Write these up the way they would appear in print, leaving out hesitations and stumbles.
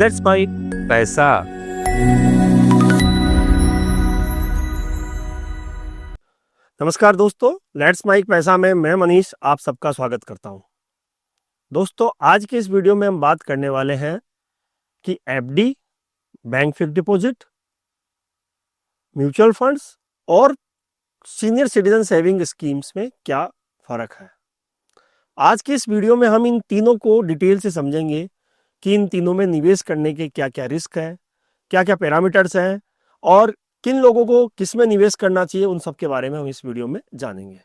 Let's mic पैसा। नमस्कार दोस्तों, लेट्स माइक पैसा में मैं मनीष आप सबका स्वागत करता हूं। दोस्तों, आज के इस वीडियो में हम बात करने वाले हैं कि FD, bank fixed deposit, mutual funds और सीनियर सिटीजन सेविंग स्कीम्स में क्या फर्क है। आज के इस वीडियो में हम इन तीनों को डिटेल से समझेंगे कि इन तीनों में निवेश करने के क्या क्या रिस्क है, क्या क्या पैरामीटर्स हैं और किन लोगों को किस में निवेश करना चाहिए, उन सब के बारे में हम इस वीडियो में जानेंगे।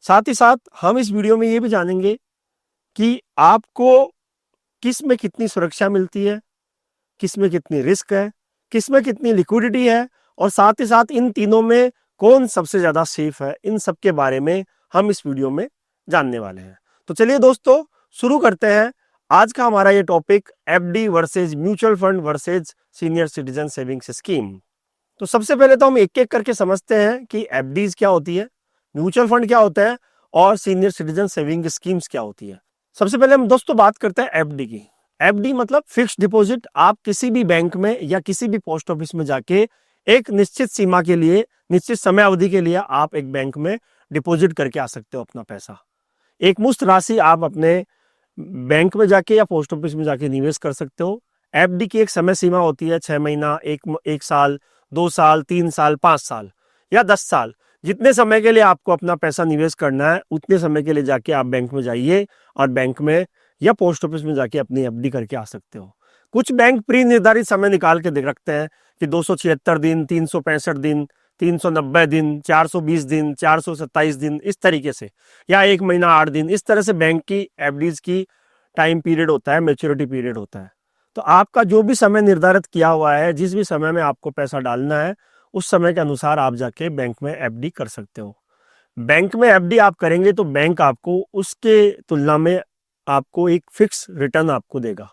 साथ ही साथ हम इस वीडियो में ये भी जानेंगे कि आपको किस में कितनी सुरक्षा मिलती है, किस में कितनी रिस्क है, किस में कितनी लिक्विडिटी है और साथ ही साथ इन तीनों में कौन सबसे ज़्यादा सेफ है, इन सब के बारे में हम इस वीडियो में जानने वाले हैं। तो चलिए दोस्तों, शुरू करते हैं आज का हमारा ये topic, FD versus mutual fund versus senior citizen savings scheme. तो सबसे पहले तो हम एक एक करके समझते हैं कि एफडीज क्या होती है, म्यूचुअल फंड क्या होता है और सीनियर सिटीजन सेविंग स्कीम्स क्या होती है। सबसे पहले हम दोस्तों बात करते हैं एफडी की। एफडी मतलब फिक्स्ड डिपॉजिट। आप किसी भी बैंक में या किसी भी पोस्ट ऑफिस में जाके एक निश्चित सीमा के लिए, निश्चित समय अवधि के लिए आप एक बैंक में डिपॉजिट करके आ सकते हो अपना पैसा। एक मुश्त राशि आप अपने बैंक में जाके या पोस्ट ऑफिस में जाके निवेश कर सकते हो। एफडी की एक समय सीमा होती है, 6 महीना, एक साल, 2 साल, 3 साल, 5 साल या 10 साल। जितने समय के लिए आपको अपना पैसा निवेश करना है उतने समय के लिए जाके आप बैंक में जाइए और बैंक में या पोस्ट ऑफिस में जाके अपनी एफडी करके आ सकते हो। कुछ बैंक प्री निर्धारित समय निकाल के रखते हैं कि 276 दिन, 365 दिन, 390 दिन, 420 दिन, 427 दिन, इस तरीके से, या 1 महीना 8 दिन, इस तरह से बैंक की एफडीज की टाइम पीरियड होता है, मैच्योरिटी पीरियड होता है। तो आपका जो भी समय निर्धारित किया हुआ है, जिस भी समय में आपको पैसा डालना है, उस समय के अनुसार आप जाके बैंक में एफडी कर सकते हो। बैंक में एफडी आप करेंगे तो बैंक आपको उसके तुलना में आपको एक फिक्स रिटर्न आपको देगा।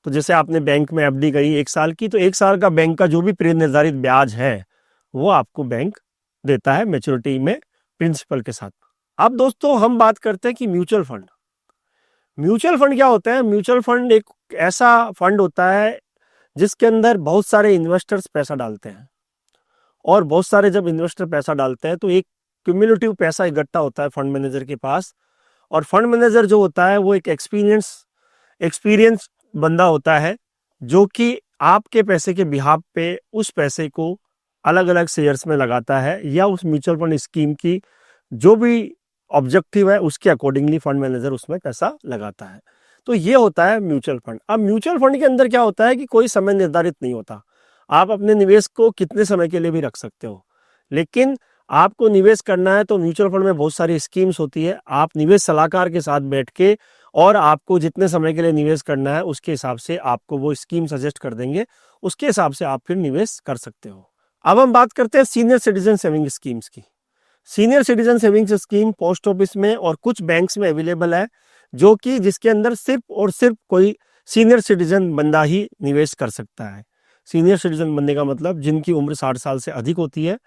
तो जैसे आपने बैंक में एफडी करी 1 साल की, तो 1 साल का बैंक का जो भी प्री निर्धारित ब्याज है वो आपको बैंक देता है मैच्योरिटी में प्रिंसिपल के साथ। अब दोस्तों हम बात करते हैं कि म्यूचुअल फंड। म्यूचुअल फंड क्या होता है? म्यूचुअल फंड एक ऐसा फंड होता है जिसके अंदर बहुत सारे इन्वेस्टर्स पैसा डालते हैं और बहुत सारे जब इन्वेस्टर पैसा डालते हैं तो एक क्यूमुलेटिव पैसा इकट्ठा होता है फंड मैनेजर के पास। और फंड मैनेजर जो होता है वो एक एक्सपीरियंस बंदा होता है जो कि आपके पैसे के बिहाफ पे उस पैसे को अलग अलग शेयर्स में लगाता है या उस म्यूचुअल फंड स्कीम की जो भी ऑब्जेक्टिव है उसके अकॉर्डिंगली फंड मैनेजर उसमें पैसा लगाता है। तो ये होता है म्यूचुअल फंड। अब म्यूचुअल फंड के अंदर क्या होता है कि कोई समय निर्धारित नहीं होता। आप अपने निवेश को कितने समय के लिए भी रख सकते हो, लेकिन आपको निवेश करना है तो म्यूचुअल फंड में बहुत सारी स्कीम्स होती है। आप निवेश सलाहकार के साथ बैठ के और आपको जितने समय के लिए निवेश करना है उसके हिसाब से आपको वो स्कीम सजेस्ट कर देंगे, उसके हिसाब से आप फिर निवेश कर सकते हो। अब हम बात करते हैं सीनियर सिटीजन सेविंग स्कीम्स की। Senior citizen savings scheme post office में और कुछ बैंक्स में अवेलेबल है, जो कि जिसके अंदर सिर्फ और सिर्फ कोई सीनियर सिटीजन बंदा ही निवेश कर सकता है। सीनियर सिटीजन बनने का मतलब जिनकी उम्र 60 साल से अधिक होती है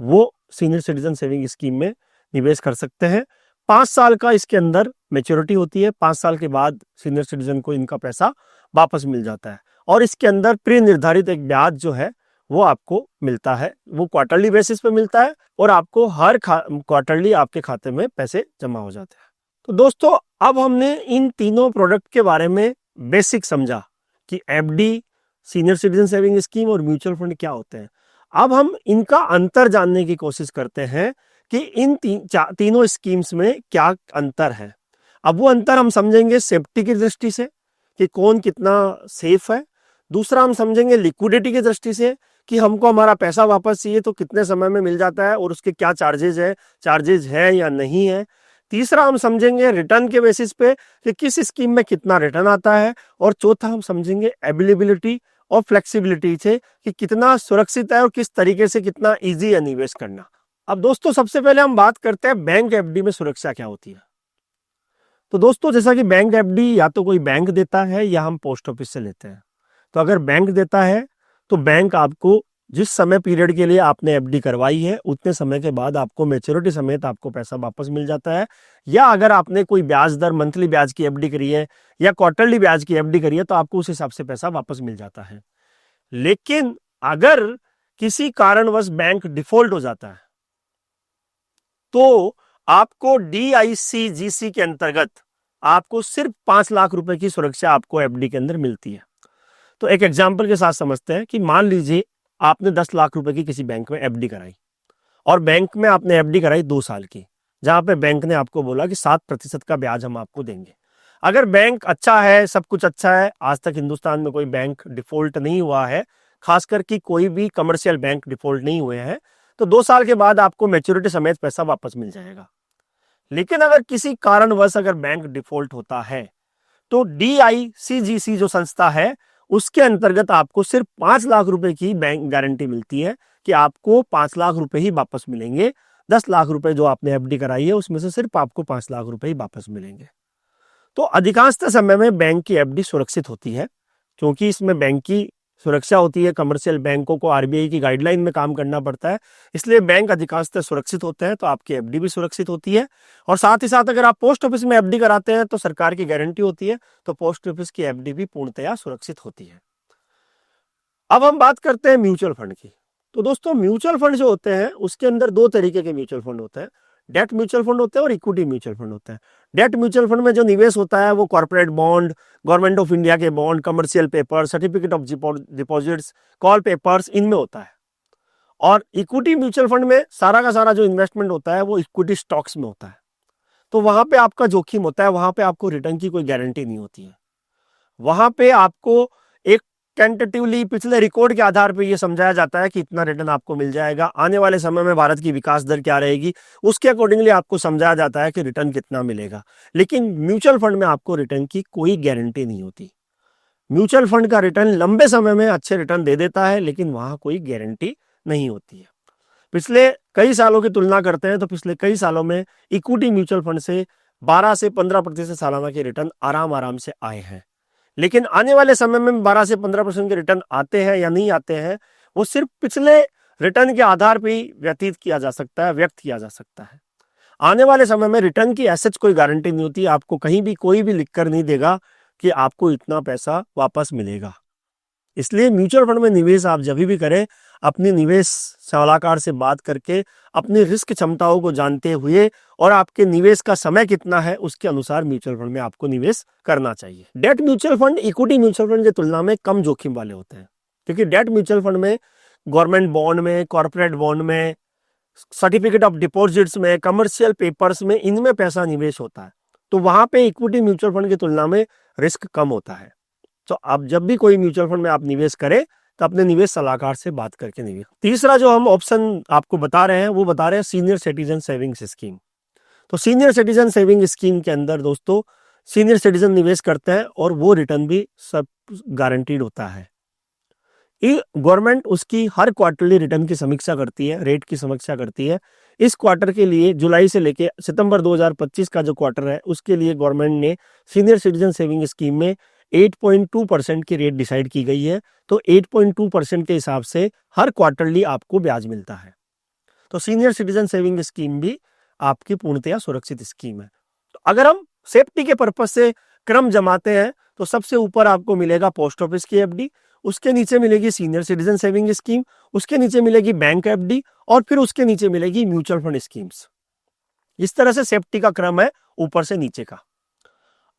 वो सीनियर सिटीजन सेविंग स्कीम में निवेश कर सकते हैं। 5 साल का इसके अंदर मैच्योरिटी होती है। 5 साल के बाद सीनियर सिटीजन को इनका पैसा वापस मिल जाता है और इसके अंदर प्री निर्धारित एक ब्याज जो है वो आपको मिलता है। वो क्वार्टरली बेसिस पे मिलता है और आपको हर क्वार्टरली आपके खाते में पैसे जमा हो जाते हैं। तो दोस्तों, अब हमने इन तीनों प्रोडक्ट के बारे में बेसिक समझा कि FD, senior citizen saving scheme और म्यूचुअल फंड क्या होते हैं। अब हम इनका अंतर जानने की कोशिश करते हैं कि इन तीनों स्कीम्स में क्या अंतर है। अब वो अंतर हम समझेंगे सेफ्टी की दृष्टि से कि कौन कितना सेफ है। दूसरा हम समझेंगे लिक्विडिटी की दृष्टि से कि हमको हमारा पैसा वापस चाहिए तो कितने समय में मिल जाता है और उसके क्या चार्जेज है या नहीं है। तीसरा हम समझेंगे रिटर्न के बेसिस पे कि किस स्कीम में कितना रिटर्न आता है। और चौथा हम समझेंगे अवेलेबिलिटी और फ्लेक्सिबिलिटी से कि कितना सुरक्षित है और किस तरीके से कितना ईजी है निवेश करना। अब दोस्तों, सबसे पहले हम बात करते हैं बैंक एफडी में सुरक्षा क्या होती है। तो दोस्तों, जैसा कि बैंक एफडी या तो कोई बैंक देता है या हम पोस्ट ऑफिस से लेते हैं। तो अगर बैंक देता है तो बैंक आपको जिस समय पीरियड के लिए आपने एफडी करवाई है उतने समय के बाद आपको मैच्योरिटी समेत आपको पैसा वापस मिल जाता है। या अगर आपने कोई ब्याज दर मंथली ब्याज की एफडी करी है या क्वार्टरली ब्याज की एफडी करी है तो आपको उस हिसाब से पैसा वापस मिल जाता है। लेकिन अगर किसी कारणवश बैंक डिफॉल्ट हो जाता है तो आपको DICGC के अंतर्गत आपको सिर्फ 5 लाख रुपए की सुरक्षा आपको एफडी के अंदर मिलती है। तो एक एग्जांपल के साथ समझते हैं कि मान लीजिए आपने 10 लाख रुपए की किसी बैंक में एफडी कराई और बैंक में आपने एफडी कराई 2 साल की, जहां पे बैंक ने आपको बोला कि 7% का ब्याज हम आपको देंगे। अगर बैंक अच्छा है, सब कुछ अच्छा है, आज तक हिंदुस्तान में कोई बैंक डिफॉल्ट नहीं हुआ है, खासकर कि कोई भी कमर्शियल बैंक डिफॉल्ट नहीं हुए हैं, तो 2 साल के बाद आपको मैच्योरिटी समेत पैसा वापस मिल जाएगा। लेकिन अगर किसी कारणवश अगर बैंक डिफॉल्ट होता है तो DICGC जो संस्था है उसके अंतर्गत आपको सिर्फ 5 लाख रुपए की बैंक गारंटी मिलती है कि आपको 5 लाख रुपए ही वापस मिलेंगे। 10 लाख रुपए जो आपने एफडी कराई है उसमें से सिर्फ आपको 5 लाख रुपए ही वापस मिलेंगे। तो अधिकांशतः समय में बैंक की एफडी सुरक्षित होती है क्योंकि इसमें बैंक की सुरक्षा होती है। कमर्शियल बैंकों को RBI की गाइडलाइन में काम करना पड़ता है, इसलिए बैंक अधिकांशतः सुरक्षित होते हैं, तो आपकी एफडी भी सुरक्षित होती है। और साथ ही साथ अगर आप पोस्ट ऑफिस में एफडी कराते हैं तो सरकार की गारंटी होती है, तो पोस्ट ऑफिस की एफडी भी पूर्णतया सुरक्षित होती है। अब हम बात करते हैं म्यूचुअल फंड की। तो दोस्तों म्यूचुअल फंड जो होते हैं उसके अंदर 2 तरीके के म्यूचुअल फंड होते हैं, डेट म्यूचुअल फंड होते हैं और इक्विटी म्यूचुअल फंड होते हैं। डेट म्यूचुअल फंड में जो निवेश होता है वो corporate bond, government of India के bond, commercial paper, certificate of deposits, call papers, इनमें होता है। और इक्विटी म्यूचुअल फंड में सारा का सारा जो इन्वेस्टमेंट होता है वो इक्विटी स्टॉक्स में होता है, तो वहां पे आपका जोखिम होता है, वहां पे आपको रिटर्न की कोई गारंटी नहीं होती है। वहां पे आपको एक टेंटेटिवली पिछले रिकॉर्ड के आधार पर यह समझाया जाता है कि इतना रिटर्न आपको मिल जाएगा, आने वाले समय में भारत की विकास दर क्या रहेगी उसके अकॉर्डिंगली आपको समझाया जाता है कि रिटर्न कितना मिलेगा। लेकिन म्यूचुअल फंड में आपको रिटर्न की कोई गारंटी नहीं होती। म्यूचुअल फंड का रिटर्न लंबे समय में अच्छे रिटर्न दे देता है, लेकिन वहां कोई गारंटी नहीं होती है। पिछले कई सालों की तुलना करते हैं तो पिछले कई सालों में इक्विटी म्यूचुअल फंड से 12 से 15% सालाना के रिटर्न आराम से आए हैं। लेकिन आने वाले समय में 12 से 15% के रिटर्न आते हैं या नहीं आते हैं, वो सिर्फ पिछले रिटर्न के आधार पर ही व्यतीत किया जा सकता है, व्यक्त किया जा सकता है। आने वाले समय में रिटर्न की ऐसे कोई गारंटी नहीं होती। आपको कहीं भी कोई भी लिखकर नहीं देगा कि आपको इतना पैसा वापस मिलेगा। इसलिए म्यूचुअल फंड में निवेश आप जब भी करें, अपनी निवेश सलाहकार से बात करके, अपनी रिस्क क्षमताओं को जानते हुए और आपके निवेश का समय कितना है उसके अनुसार म्यूचुअल फंड में आपको निवेश करना चाहिए। Debt mutual fund equity mutual fund की तुलना में कम जोखिम वाले होते हैं, क्योंकि डेट म्यूचुअल फंड में गवर्नमेंट बॉन्ड में, कॉर्पोरेट बॉन्ड में, सर्टिफिकेट ऑफ डिपॉजिट्स में, कमर्शियल पेपर्स में, इनमें पैसा निवेश होता है, तो वहां पे इक्विटी म्यूचुअल फंड की तुलना में रिस्क कम होता है। तो आप जब भी कोई म्यूचुअल फंड में आप निवेश करें तो अपने निवेश सलाहकार से बात करके निवेश। तीसरा जो हम ऑप्शन आपको बता रहे हैं वो बता रहे हैं सीनियर सिटीजन सेविंग्स स्कीम। तो सीनियर सिटीजन सेविंग स्कीम के अंदर दोस्तों सीनियर सिटीजन निवेश करते हैं और वो रिटर्न भी सब गारंटीड होता है। गवर्नमेंट उसकी हर क्वार्टरली रिटर्न की समीक्षा करती है, रेट की समीक्षा करती है। इस क्वार्टर के लिए जुलाई से लेके सितंबर 2025 का जो क्वार्टर है उसके लिए गवर्नमेंट ने सीनियर सिटीजन सेविंग स्कीम में 8.2% की रेट डिसाइड की गई है। तो 8.2% के हिसाब से हर क्वार्टरली आपको ब्याज मिलता है। तो सीनियर सिटीजन सेविंग स्कीम भी आपकी पूर्णतया सुरक्षित स्कीम है। तो अगर हम सेफ्टी के पर्पज से क्रम जमाते हैं तो सबसे ऊपर आपको मिलेगा पोस्ट ऑफिस की एफडी, उसके नीचे मिलेगी सीनियर सिटीजन सेविंग स्कीम, उसके नीचे मिलेगी बैंक एफडी और फिर उसके नीचे मिलेगी म्यूचुअल फंड स्कीम्स। इस तरह से सेफ्टी का क्रम है ऊपर से नीचे का।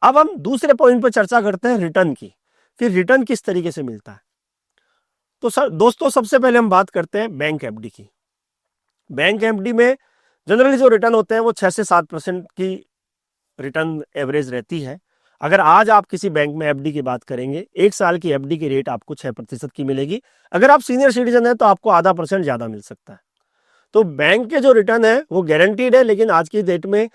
अब हम दूसरे पॉइंट पर चर्चा करते हैं रिटर्न की। फिर रिटर्न किस तरीके से मिलता है। तो दोस्तों सबसे पहले हम बात करते हैं बैंक एफडी की। बैंक एफडी में जनरली जो रिटर्न होते हैं वो 6 से 7% की रिटर्न एवरेज रहती है। अगर आज आप किसी बैंक में एफडी की बात करेंगे, 1 साल की एफडी की रेट आपको 6% की मिलेगी। अगर आप सीनियर सिटीजन है तो आपको आधा % ज्यादा मिल सकता है। तो बैंक के जो रिटर्न है वो गारंटीड है, लेकिन आज की डेट में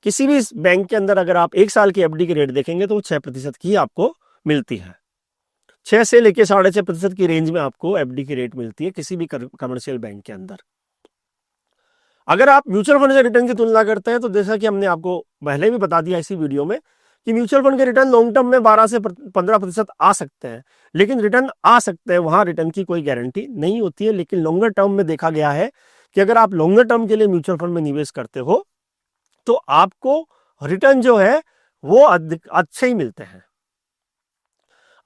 किसी भी बैंक के अंदर अगर आप 1 साल की एफडी की रेट देखेंगे तो 6% की आपको मिलती है। 6 से लेके 6.5% की रेंज में आपको एफडी की रेट मिलती है किसी भी कमर्शियल बैंक के अंदर। अगर आप म्यूचुअल फंड से रिटर्न की तुलना करते हैं तो जैसा कि हमने आपको पहले भी बता दिया इसी वीडियो में कि म्यूचुअल फंड के रिटर्न लॉन्ग टर्म में 12 से 15% आ सकते हैं, लेकिन रिटर्न आ सकते हैं, वहां रिटर्न की कोई गारंटी नहीं होती है। लेकिन लॉन्गर टर्म में देखा गया है कि अगर आप लॉन्गर टर्म के लिए म्यूचुअल फंड में निवेश करते हो तो आपको रिटर्न जो है वो अच्छे ही मिलते हैं।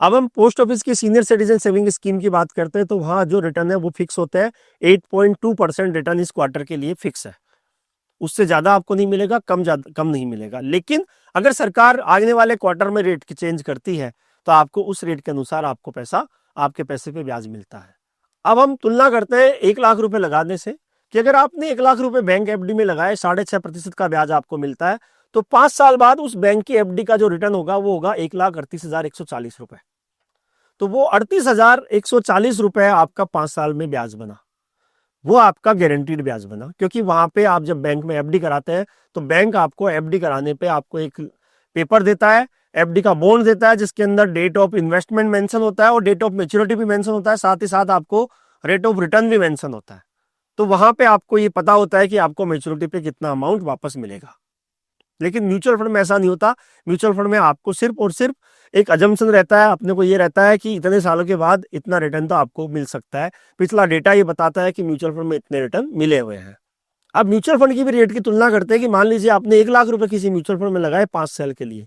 अब हम पोस्ट ऑफिस की सीनियर सिटीजन सेविंग स्कीम की बात करते हैं तो वहां जो रिटर्न है वो फिक्स होता है। 8.2% रिटर्न इस क्वार्टर के लिए फिक्स है, उससे ज्यादा आपको नहीं मिलेगा, कम नहीं मिलेगा। लेकिन अगर सरकार आने वाले क्वार्टर में रेट की चेंज करती है तो आपको उस रेट के अनुसार आपके पैसे पे ब्याज मिलता है। अब हम तुलना करते हैं 1 लाख रुपए लगाने से कि अगर आपने 1 लाख रुपए बैंक एफडी में लगाए, 6.5% का ब्याज आपको मिलता है, तो 5 साल बाद उस बैंक की एफडी का जो रिटर्न होगा वो होगा 1,38,140 रुपए। तो वो 38,140 रुपए आपका 5 साल में ब्याज बना, वो आपका गारंटीड ब्याज बना। क्योंकि वहां पे आप जब बैंक में एफडी कराते हैं तो बैंक आपको एफडी कराने पे आपको एक पेपर देता है, एफडी का बॉन्ड देता है, जिसके अंदर डेट ऑफ इन्वेस्टमेंट मेंशन होता है और डेट ऑफ मैच्योरिटी भी मेंशन होता है, साथ ही साथ आपको रेट ऑफ रिटर्न भी मेंशन होता है। तो वहां पे आपको ये पता होता है कि आपको मैच्योरिटी पे कितना अमाउंट वापस मिलेगा। लेकिन म्यूचुअल फंड में ऐसा नहीं होता। म्यूचुअल फंड में आपको सिर्फ और सिर्फ एक अजम्पशन रहता है, अपने को ये रहता है कि इतने सालों के बाद इतना रिटर्न तो आपको मिल सकता है। पिछला डेटा ये बताता है कि म्यूचुअल फंड में इतने रिटर्न मिले हुए हैं। अब म्यूचुअल फंड की भी रेट की तुलना करते हैं कि मान लीजिए आपने 1 लाख रुपए किसी म्यूचुअल फंड में लगाए 5 साल के लिए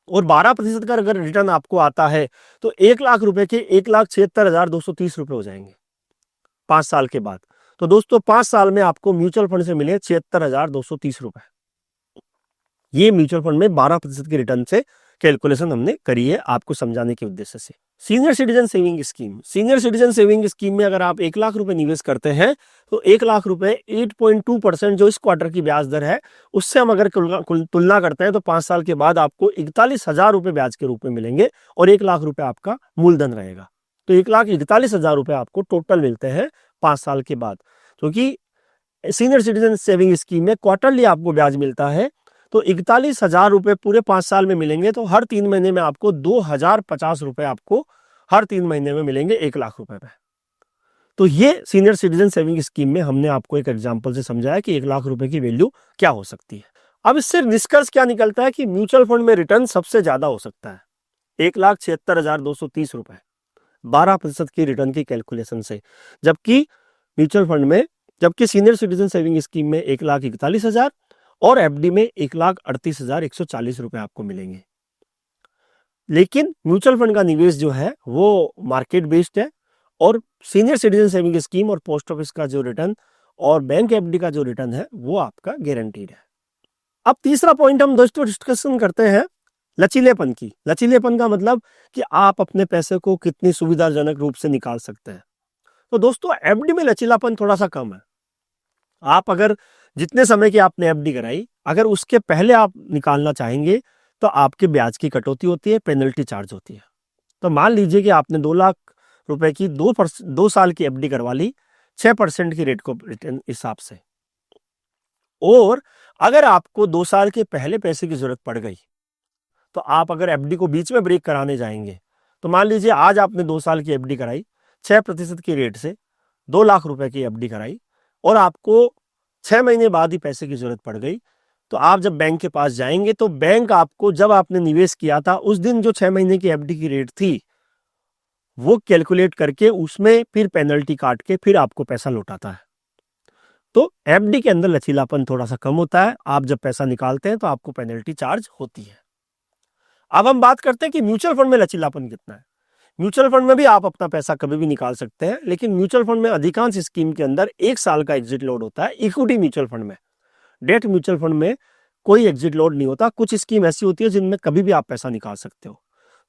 और 12% का अगर रिटर्न आपको आता है तो 1 लाख रुपए के 1,76,230 रुपए हो जाएंगे 5 साल के बाद। तो दोस्तों 5 साल में आपको म्यूचुअल फंड से मिले 76,230 रुपए। ये म्यूचुअल फंड में 12% के रिटर्न से कैलकुलेशन हमने करी है आपको समझाने के उद्देश्य से। Senior citizen saving scheme, senior citizen saving scheme में अगर आप 1 लाख रुपए निवेश करते हैं तो 1 लाख रुपए 8.2% जो इस क्वार्टर की ब्याज दर है उससे हम अगर तुलना करते हैं तो 5 साल के बाद आपको 41,000 रुपए ब्याज के रूप में मिलेंगे और 1 लाख रुपए आपका मूलधन रहेगा। तो 1,41,000 रुपए आपको टोटल मिलते हैं 5 साल के बाद। क्योंकि सीनियर सिटीजन सेविंग स्कीम में क्वार्टरली आपको ब्याज मिलता है तो 41,000 रुपए पूरे 5 साल में मिलेंगे, तो हर 3 महीने में आपको 2,050 रुपए आपको हर 3 महीने में मिलेंगे 1 लाख रुपए पे। तो ये सीनियर सिटीजन सेविंग स्कीम में हमने आपको एक एग्जांपल से समझाया कि 1 लाख रुपए की वैल्यू क्या हो सकती है। अब इससे निष्कर्ष क्या निकलता है कि म्यूचुअल फंड में रिटर्न सबसे ज्यादा हो सकता है 1,76,230 रुपए 12% की रिटर्न की कैलकुलेशन से, जबकि सीनियर सिटीजन सेविंग स्कीम में 1,41,000 और एफडी में 1,38,140 रुपए आपको मिलेंगे। लेकिन म्यूचुअल फंड का निवेश जो है वो मार्केट बेस्ड है और सीनियर सिटीजन सेविंग स्कीम और पोस्ट ऑफिस का जो रिटर्न और बैंक एफडी का जो रिटर्न है वो आपका गारंटीड है। अब तीसरा पॉइंट हम दोस्तों डिस्कशन करते हैं लचीलेपन की। लचीलेपन का मतलब कि आप अपने पैसे को कितनी सुविधाजनक रूप से निकाल सकते हैं। तो दोस्तों एफडी में लचीलापन थोड़ा सा कम है। आप अगर जितने समय की आपने एफडी कराई अगर उसके पहले आप निकालना चाहेंगे तो आपके ब्याज की कटौती होती है, पेनल्टी चार्ज होती है। तो मान लीजिए कि आपने 2 लाख रुपए की 2 साल की एफडी करवा ली 6% की रेट को रिटर्न हिसाब से, और अगर आपको 2 साल के पहले पैसे की जरूरत पड़ गई तो आप अगर एफडी को बीच में ब्रेक कराने जाएंगे तो मान लीजिए आज आपने 2 साल की एफडी कराई 6% की रेट से 2 लाख रुपए की एफडी कराई और आपको 6 महीने बाद ही पैसे की जरूरत पड़ गई, तो आप जब बैंक के पास जाएंगे तो बैंक आपको जब आपने निवेश किया था उस दिन जो 6 महीने की एफडी की रेट थी वो कैलकुलेट करके उसमें फिर पेनल्टी काट के फिर आपको पैसा लौटाता है। तो एफडी के अंदर लचीलापन थोड़ा सा कम होता है। आप जब पैसा निकालते हैं तो आपको पेनल्टी चार्ज होती है। अब हम बात करते हैं कि म्यूचुअल फंड में लचीलापन कितना है। म्यूचुअल फंड में भी आप अपना पैसा कभी भी निकाल सकते हैं, लेकिन म्यूचुअल फंड में अधिकांश स्कीम के अंदर 1 साल का एग्जिट लोड होता है। इक्विटी म्यूचुअल फंड में, डेट म्यूचुअल फंड में कोई एग्जिट लोड नहीं होता। कुछ स्कीम ऐसी होती है जिनमें कभी भी आप पैसा निकाल सकते हो।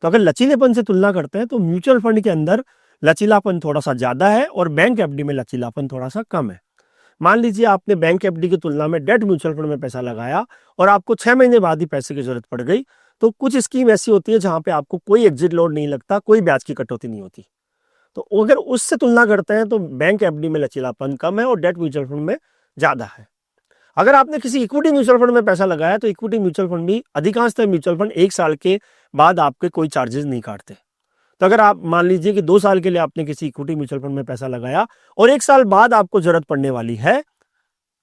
तो अगर लचीलेपन से तुलना करते हैं तो म्यूचुअल फंड के अंदर लचीलापन थोड़ा सा ज्यादा है और बैंक एफडी में लचीलापन थोड़ा सा कम है। मान लीजिए आपने बैंक एफडी की तुलना में डेट म्यूचुअल फंड में पैसा लगाया और आपको 6 महीने बाद ही पैसे की जरूरत पड़ गई, तो कुछ स्कीम ऐसी होती है जहां पे आपको कोई एग्जिट लोड नहीं लगता, कोई ब्याज की कटौती नहीं होती। तो अगर उससे तुलना करते हैं तो बैंक एफडी में लचीलापन कम है और डेट म्यूचुअल फंड में ज्यादा है। अगर आपने किसी इक्विटी म्यूचुअल फंड में पैसा लगाया तो इक्विटी म्यूचुअल फंड भी अधिकांशतः म्यूचुअल फंड 1 साल के बाद आपके कोई चार्जेस नहीं काटते। तो अगर आप मान लीजिए कि 2 साल के लिए आपने किसी इक्विटी म्यूचुअल फंड में पैसा लगाया और 1 साल बाद आपको जरूरत पड़ने वाली है,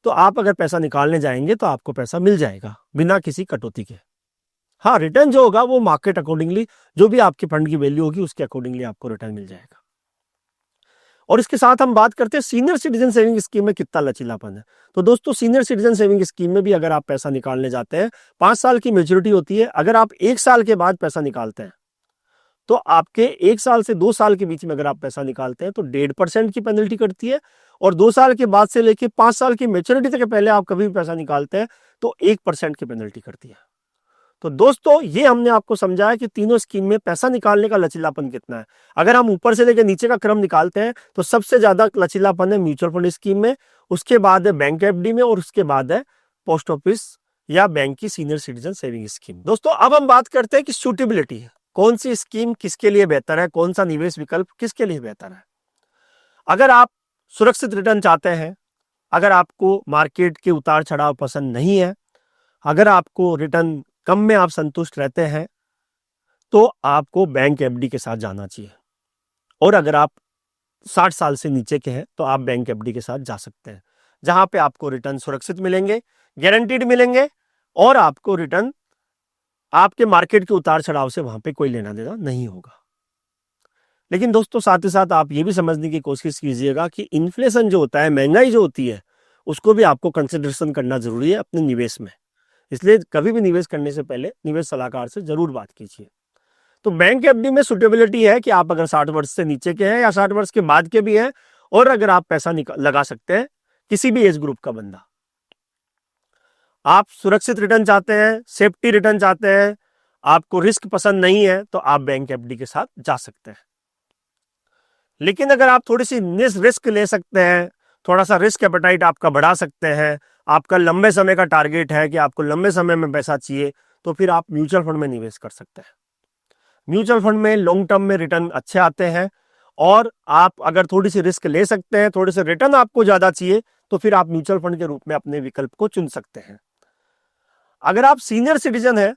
तो आप अगर पैसा निकालने जाएंगे तो आपको पैसा मिल जाएगा बिना किसी कटौती के। हाँ, रिटर्न जो होगा वो मार्केट अकॉर्डिंगली, जो भी आपके फंड की वैल्यू होगी उसके अकॉर्डिंगली आपको रिटर्न मिल जाएगा। और इसके साथ हम बात करते हैं सीनियर सिटीजन सेविंग स्कीम में कितना लचीलापन है। तो दोस्तों, सीनियर सिटीजन सेविंग स्कीम में भी अगर आप पैसा निकालने जाते हैं, 5 साल की मेच्योरिटी होती है। अगर आप 1 साल के बाद पैसा निकालते हैं, तो आपके 1 साल से 2 साल के बीच में अगर आप पैसा निकालते हैं तो 1.5% की पेनल्टी कटती है, और 2 साल के बाद से लेके 5 साल की मेच्योरिटी तक पहले आप कभी भी पैसा निकालते हैं तो 1% की पेनल्टी करती है। तो दोस्तों, ये हमने आपको समझाया कि तीनों स्कीम में पैसा निकालने का लचीलापन कितना है। अगर हम ऊपर से लेकर नीचे का क्रम निकालते हैं तो सबसे ज्यादा लचीलापन है म्यूचुअल फंड स्कीम में, उसके बाद है बैंक एफडी में, और उसके बाद है पोस्ट ऑफिस या बैंक की सीनियर सिटीजन सेविंग स्कीम। दोस्तों, अब हम बात करते हैं कि सूटेबिलिटी है, कौन सी स्कीम किसके लिए बेहतर है, कौन सा निवेश विकल्प किसके लिए बेहतर है। अगर आप सुरक्षित रिटर्न चाहते हैं, अगर आपको मार्केट के उतार चढ़ाव पसंद नहीं है, अगर आपको रिटर्न कम में आप संतुष्ट रहते हैं, तो आपको बैंक एफडी के साथ जाना चाहिए। और अगर आप 60 साल से नीचे के हैं तो आप बैंक एफडी के साथ जा सकते हैं, जहां पे आपको रिटर्न सुरक्षित मिलेंगे, गारंटीड मिलेंगे, और आपको रिटर्न आपके मार्केट के उतार चढ़ाव से वहां पे कोई लेना देना नहीं होगा। लेकिन दोस्तों, साथ ही साथ आप ये भी समझने की कोशिश कीजिएगा कि इन्फ्लेशन जो होता है, महंगाई जो होती है, उसको भी आपको कंसिडरेशन करना जरूरी है अपने निवेश में। इसलिए कभी भी निवेश करने से पहले निवेश सलाहकार से जरूर बात कीजिए। तो बैंक एफडी में सुटेबिलिटी है कि आप अगर 60 वर्ष से नीचे के हैं या 60 वर्ष के बाद के भी हैं, और अगर आप पैसा लगा सकते हैं, किसी भी एज ग्रुप का बंदा, आप सुरक्षित रिटर्न चाहते हैं, सेफ्टी रिटर्न चाहते हैं, आपको रिस्क पसंद नहीं है, तो आप बैंक एफडी के साथ जा सकते हैं। लेकिन अगर आप थोड़ी सी रिस्क ले सकते हैं, थोड़ा सा रिस्क एपेटाइट आपका बढ़ा सकते हैं, आपका लंबे समय का टारगेट है कि आपको लंबे समय में पैसा चाहिए, तो फिर आप म्यूचुअल फंड में निवेश कर सकते हैं। म्यूचुअल फंड में लॉन्ग टर्म में रिटर्न अच्छे आते हैं, और आप अगर थोड़ी सी रिस्क ले सकते हैं, थोड़े से रिटर्न आपको ज्यादा चाहिए, तो फिर आप म्यूचुअल फंड के रूप में अपने विकल्प को चुन सकते हैं। अगर आप सीनियर सिटीजन है,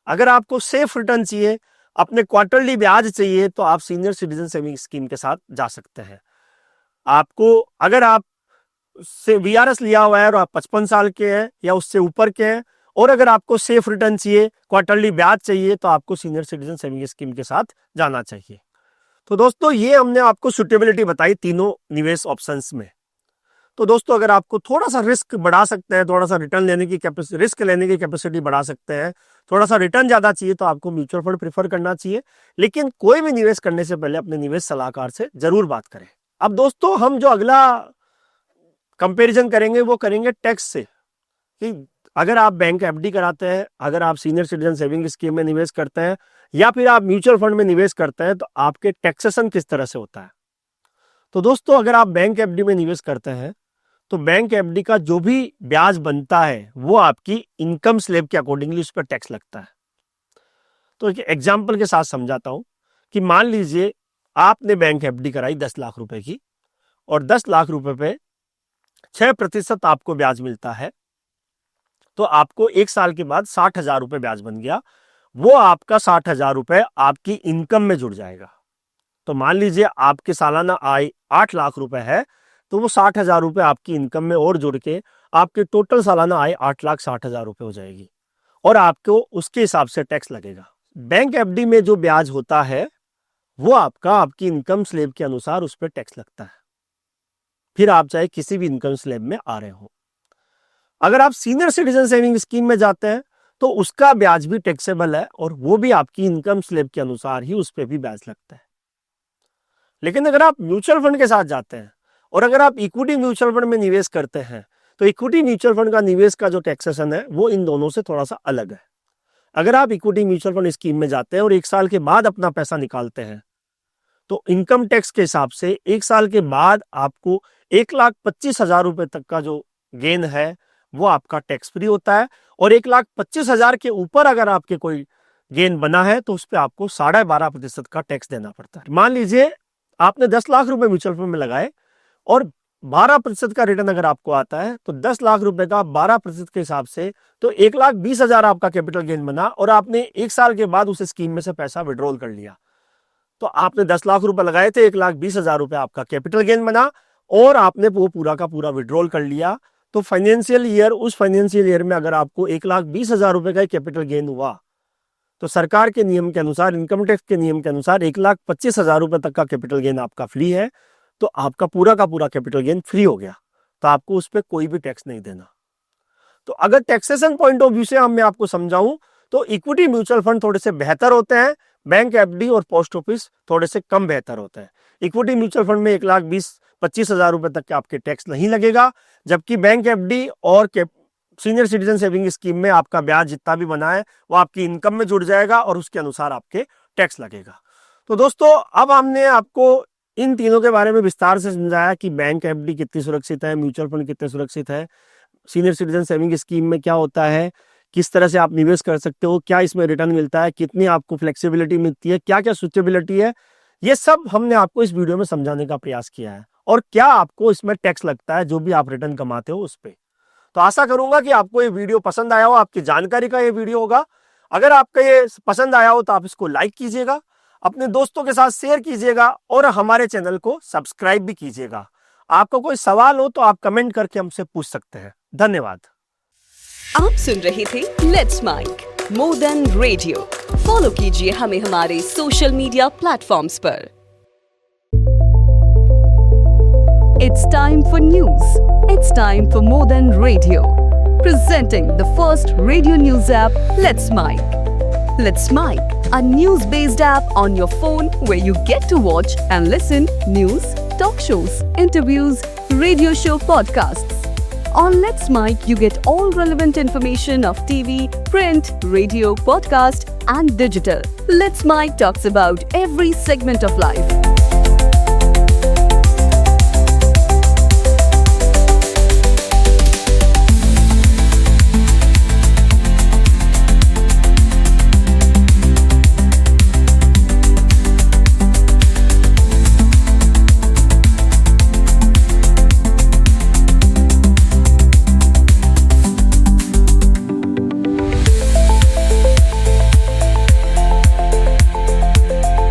अगर आपको सेफ रिटर्न चाहिए, अपने क्वार्टरली ब्याज चाहिए, तो आप सीनियर सिटीजन सेविंग स्कीम के साथ जा सकते हैं। आपको अगर आप से वीआरएस लिया हुआ है और आप 55 साल के हैं या उससे ऊपर के हैं, और अगर आपको सेफ रिटर्न चाहिए, क्वार्टरली ब्याज चाहिए, तो आपको सीनियर सिटीजन सेविंग स्कीम के साथ जाना चाहिए। तो दोस्तों, ये हमने आपको सुटेबिलिटी बताई तीनों निवेश ऑप्शंस में। तो दोस्तों, अगर आपको थोड़ा सा रिस्क बढ़ा सकते हैं, थोड़ा सा रिटर्न लेने की कैपेसिटी, रिस्क लेने की कैपेसिटी बढ़ा सकते हैं, थोड़ा सा रिटर्न ज्यादा चाहिए, तो आपको म्यूचुअल फंड प्रेफर करना चाहिए। लेकिन कोई भी निवेश करने से पहले अपने निवेश सलाहकार से जरूर बात करें। अब दोस्तों, हम जो अगला कंपैरिजन करेंगे वो करेंगे टैक्स से, कि अगर आप बैंक एफडी कराते हैं, अगर आप सीनियर सिटीजन सेविंग स्कीम में निवेश करते हैं, या फिर आप म्यूचुअल फंड में निवेश करते हैं, तो आपके टैक्सेशन किस तरह से होता है। तो दोस्तों, अगर आप बैंक एफडी में निवेश करते हैं, तो बैंक एफडी का जो भी ब्याज बनता है वो आपकी इनकम स्लैब के अकॉर्डिंगली उस पर टैक्स लगता है। तो एक एग्जाम्पल के साथ समझाता हूं कि मान लीजिए आपने बैंक एफडी कराई 10 लाख रुपए की, और 10 लाख रुपए पे 6% आपको ब्याज मिलता है, तो आपको 1 साल के बाद 60,000 रुपए ब्याज बन गया। वो आपका 60,000 रुपए आपकी इनकम में जुड़ जाएगा। तो मान लीजिए आपकी सालाना आय 8 लाख रुपए है, तो वो 60,000 रुपए आपकी इनकम में और जुड़ के आपके टोटल सालाना आय 8,60,000 रुपए हो जाएगी, और आपको उसके हिसाब से टैक्स लगेगा। बैंक एफडी में जो ब्याज होता है वो आपकी इनकम स्लैब के अनुसार उस पर टैक्स लगता है, फिर आप चाहे किसी भी इनकम स्लैब में आ रहे हो। अगर आप सीनियर सिटीजन सेविंग स्कीम में जाते हैं, तो उसका ब्याज भी टैक्सेबल है, और वो भी आपकी इनकम स्लैब के अनुसार ही उस पर भी ब्याज लगता है। लेकिन अगर आप म्यूचुअल फंड के साथ जाते हैं, और अगर आप इक्विटी म्यूचुअल फंड में निवेश करते हैं, तो इक्विटी म्यूचुअल फंड का निवेश का जो टैक्सेशन है वो इन दोनों से थोड़ा सा अलग है। अगर आप इक्विटी म्यूचुअल फंड स्कीम में जाते हैं और 1 साल के बाद अपना पैसा निकालते हैं, तो इनकम टैक्स के हिसाब से 1 साल के बाद आपको 1,25,000 रुपए तक का जो गेन है वो आपका टैक्स फ्री होता है, और 1,25,000 के ऊपर अगर आपके कोई गेन बना है, तो उस पर आपको 12.5% का टैक्स देना पड़ता है। मान लीजिए आपने 10 लाख रुपए म्यूचुअल फंड में लगाए, और 12% का रिटर्न अगर आपको आता है, तो 10 लाख रुपए का 12% के हिसाब से तो 1,20,000 आपका कैपिटल गेन बना, और आपने 1 साल के बाद उस स्कीम में से पैसा विड्रॉल कर लिया। तो आपने 10 लाख रुपए लगाए थे, 1,20,000 रुपए आपका कैपिटल गेन बना, और आपने वो पूरा का पूरा विड्रॉल कर लिया। तो फाइनेंशियल ईयर, उस फाइनेंशियल ईयर में अगर आपको 1,20,000 रुपए का कैपिटल गेन हुआ, तो सरकार के नियम के अनुसार, इनकम टैक्स के नियम के अनुसार 1,25,000 रुपए तक का कैपिटल गेन आपका फ्री है, तो आपका पूरा का पूरा कैपिटल गेन फ्री हो गया, तो आपको उस पर कोई भी टैक्स नहीं देना। तो अगर टैक्सेशन पॉइंट ऑफ व्यू से मैं आपको समझाऊं तो इक्विटी म्यूचुअल फंड थोड़े से बेहतर होते हैं, बैंक एफडी और पोस्ट ऑफिस थोड़े से कम बेहतर होते हैं। इक्विटी म्यूचुअल फंड में 1,20,25,000 रुपए तक के आपके टैक्स नहीं लगेगा, जबकि बैंक एफडी और सीनियर सिटीजन सेविंग स्कीम में आपका ब्याज जितना भी बना है वो आपकी इनकम में जुड़ जाएगा और उसके अनुसार आपके टैक्स लगेगा। तो दोस्तों, अब हमने आपको इन तीनों के बारे में विस्तार से समझाया कि बैंक एफडी कितनी सुरक्षित है, म्यूचुअल फंड कितने सुरक्षित है, सीनियर सिटीजन सेविंग स्कीम में क्या होता है, किस तरह से आप निवेश कर सकते हो, क्या इसमें रिटर्न मिलता है, कितनी आपको फ्लेक्सिबिलिटी मिलती है, क्या क्या स्विचेबिलिटी है, ये सब हमने आपको इस वीडियो में समझाने का प्रयास किया है। और क्या आपको इसमें टैक्स लगता है जो भी आप रिटर्न कमाते हो उस पर। तो आशा करूंगा कि आपको ये वीडियो पसंद आया हो, आपकी जानकारी का ये वीडियो होगा। अगर आपका ये पसंद आया हो तो आप इसको लाइक कीजिएगा, अपने दोस्तों के साथ शेयर कीजिएगा और हमारे चैनल को सब्सक्राइब भी कीजिएगा। आपको कोई सवाल हो तो आप कमेंट करके हमसे पूछ सकते हैं। धन्यवाद। आप सुन रहे थे let's mic more than radio. Follow कीजिए हमें हमारे सोशल मीडिया प्लेटफॉर्म्स पर। It's time for news. It's time for more than radio. Presenting the first radio news app, Let's Mic. Let's Mic, a news-based app on your phone where you get to watch and listen news, talk shows, interviews, radio show podcasts. On Let's Mic, you get all relevant information of TV, print, radio, podcast, and digital. Let's Mic talks about every segment of life.